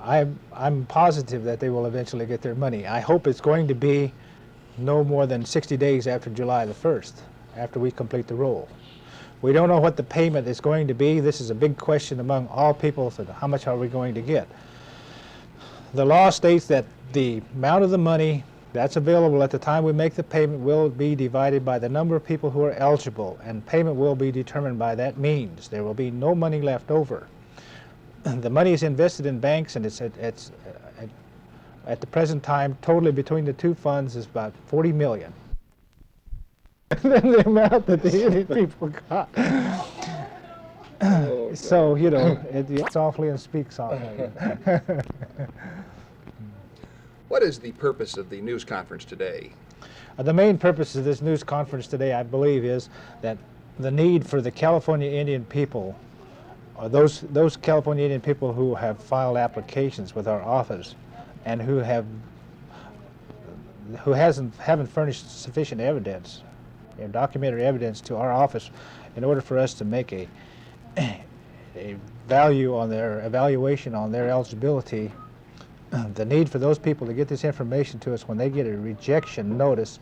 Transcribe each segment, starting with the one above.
I'm positive that they will eventually get their money. I hope it's going to be no more than 60 days after July the 1st, after we complete the roll. We don't know what the payment is going to be. This is a big question among all people. So how much are we going to get? The law states that the amount of the money that's available at the time we make the payment will be divided by the number of people who are eligible, and payment will be determined by that means. There will be no money left over. The money is invested in banks, and it's at the present time, totally between the two funds, is about $40 million. Then the amount that the Indian people got. Oh, So, you know, it's softly and speak softly. What is the purpose of the news conference today? The main purpose of this news conference today, I believe, is that the need for the California Indian people, or those California Indian people who have filed applications with our office and who haven't furnished sufficient evidence, documentary evidence to our office in order for us to make a value on their evaluation on their eligibility. The need for those people to get this information to us when they get a rejection notice,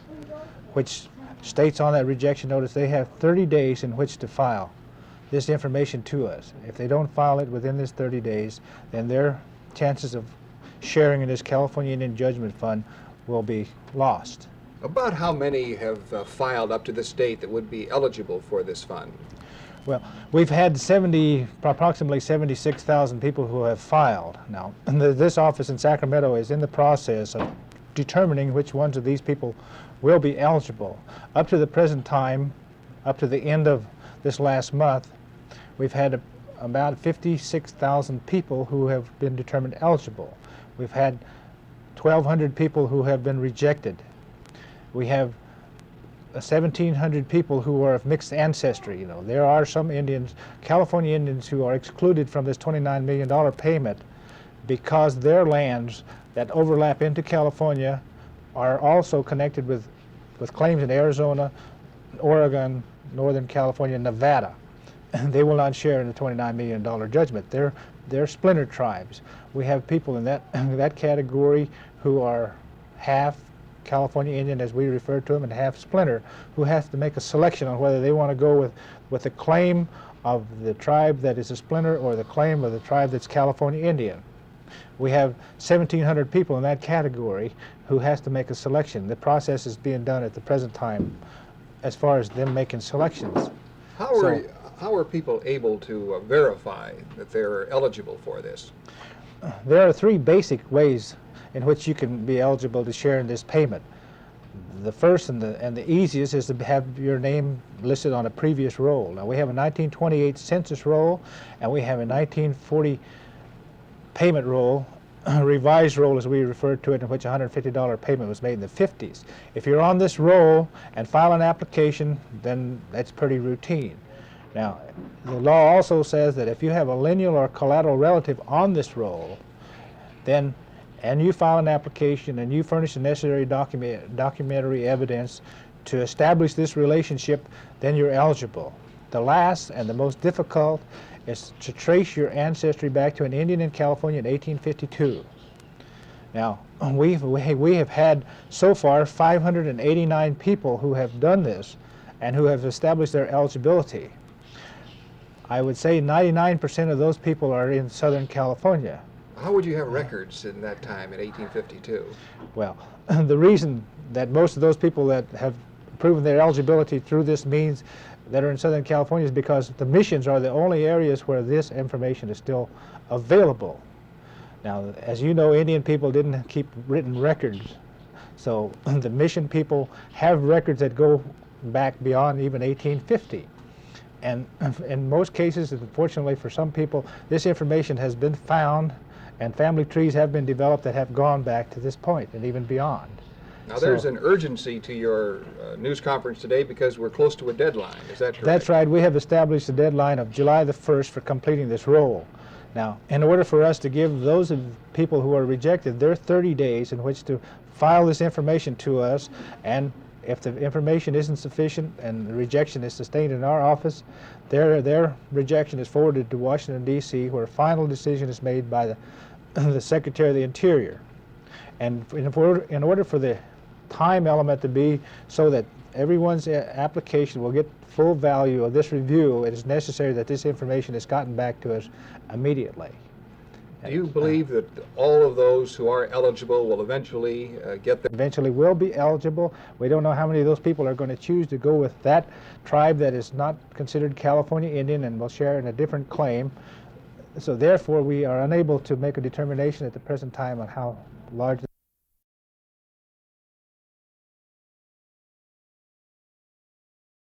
which states on that rejection notice they have 30 days in which to file this information to us. If they don't file it within this 30 days, then their chances of sharing in this California Indian Judgment Fund will be lost. About how many have filed up to this date that would be eligible for this fund? Well, we've had approximately 76,000 people who have filed. Now, this office in Sacramento is in the process of determining which ones of these people will be eligible. Up to the present time, up to the end of this last month, we've had about 56,000 people who have been determined eligible. We've had 1,200 people who have been rejected. We have 1,700 people who are of mixed ancestry. You know, there are some Indians, California Indians, who are excluded from this $29 million payment because their lands that overlap into California are also connected with claims in Arizona, Oregon, Northern California, Nevada. And they will not share in the $29 million judgment. They're splinter tribes. We have people in that category who are half California Indian, as we refer to them, and half splinter, who has to make a selection on whether they want to go with the claim of the tribe that is a splinter or the claim of the tribe that's California Indian. We have 1,700 people in that category who has to make a selection. The process is being done at the present time as far as them making selections. How are people able to verify that they're eligible for this? There are three basic ways in which you can be eligible to share in this payment. The first and the easiest is to have your name listed on a previous roll. Now, we have a 1928 census roll, and we have a 1940 payment roll, revised roll as we refer to it, in which a $150 payment was made in the 50s. If you're on this roll and file an application, then that's pretty routine. Now, the law also says that if you have a lineal or collateral relative on this roll, then and you file an application and you furnish the necessary documentary evidence to establish this relationship, then you're eligible. The last and the most difficult is to trace your ancestry back to an Indian in California in 1852. Now, we have had so far 589 people who have done this and who have established their eligibility. I would say 99% of those people are in Southern California. How would you have records in that time in 1852? Well, the reason that most of those people that have proven their eligibility through this means that are in Southern California is because the missions are the only areas where this information is still available. Now, as you know, Indian people didn't keep written records, so the mission people have records that go back beyond even 1850. And in most cases, unfortunately for some people, this information has been found and family trees have been developed that have gone back to this point and even beyond. Now, there's an urgency to your news conference today because we're close to a deadline. Is that correct? That's right. We have established a deadline of July the 1st for completing this roll. Now, in order for us to give those people who are rejected their 30 days in which to file this information to us, and if the information isn't sufficient and the rejection is sustained in our office, their rejection is forwarded to Washington, D.C., where a final decision is made by the Secretary of the Interior. And in order for the time element to be so that everyone's application will get full value of this review, it is necessary that this information is gotten back to us immediately. Do you believe that all of those who are eligible will eventually get their... Eventually will be eligible. We don't know how many of those people are going to choose to go with that tribe that is not considered California Indian and will share in a different claim. So therefore, we are unable to make a determination at the present time on how large